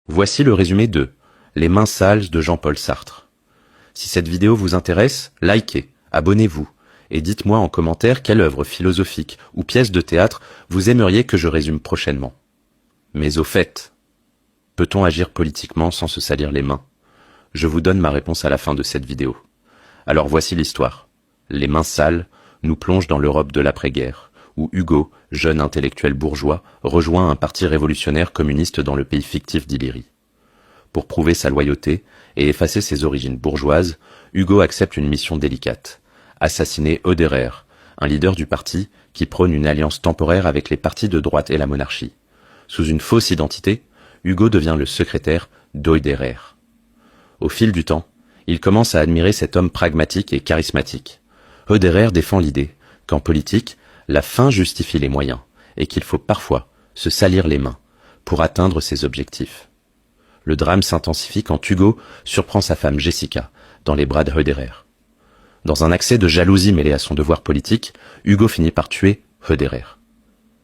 Voici le résumé de Les mains sales de Jean-Paul Sartre. Si cette vidéo vous intéresse, likez, abonnez-vous et dites-moi en commentaire quelle œuvre philosophique ou pièce de théâtre vous aimeriez que je résume prochainement. Mais au fait, peut-on agir politiquement sans se salir les mains? Je vous donne ma réponse à la fin de cette vidéo. Alors voici l'histoire. Les mains sales nous plongent dans l'Europe de l'après-guerre, où Hugo, jeune intellectuel bourgeois, rejoint un parti révolutionnaire communiste dans le pays fictif d'Illyrie. Pour prouver sa loyauté et effacer ses origines bourgeoises, Hugo accepte une mission délicate. Assassiner Oederer, un leader du parti qui prône une alliance temporaire avec les partis de droite et la monarchie. Sous une fausse identité, Hugo devient le secrétaire d'Oederer. Au fil du temps, il commence à admirer cet homme pragmatique et charismatique. Oederer défend l'idée qu'en politique, la fin justifie les moyens et qu'il faut parfois se salir les mains pour atteindre ses objectifs. Le drame s'intensifie quand Hugo surprend sa femme Jessica dans les bras de Oederer. Dans un accès de jalousie mêlé à son devoir politique, Hugo finit par tuer Oederer.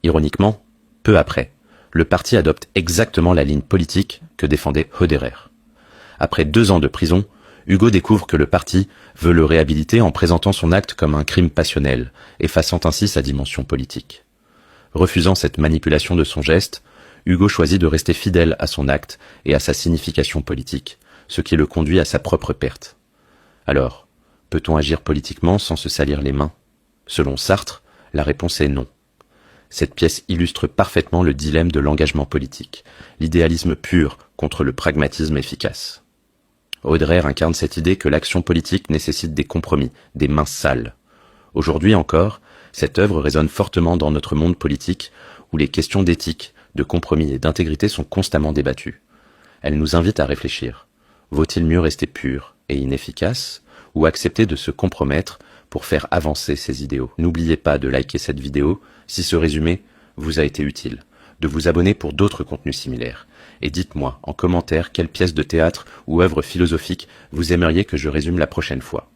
Ironiquement, peu après, le parti adopte exactement la ligne politique que défendait Oederer. Après 2 ans de prison, Hugo découvre que le parti veut le réhabiliter en présentant son acte comme un crime passionnel, effaçant ainsi sa dimension politique. Refusant cette manipulation de son geste, Hugo choisit de rester fidèle à son acte et à sa signification politique, ce qui le conduit à sa propre perte. Alors, peut-on agir politiquement sans se salir les mains? Selon Sartre, la réponse est non. Cette pièce illustre parfaitement le dilemme de l'engagement politique, l'idéalisme pur contre le pragmatisme efficace. Oederer incarne cette idée que l'action politique nécessite des compromis, des mains sales. Aujourd'hui encore, cette œuvre résonne fortement dans notre monde politique où les questions d'éthique, de compromis et d'intégrité sont constamment débattues. Elle nous invite à réfléchir. Vaut-il mieux rester pur et inefficace ou accepter de se compromettre pour faire avancer ses idéaux? N'oubliez pas de liker cette vidéo si ce résumé vous a été utile, de vous abonner pour d'autres contenus similaires. Et dites-moi en commentaire quelle pièce de théâtre ou œuvre philosophique vous aimeriez que je résume la prochaine fois.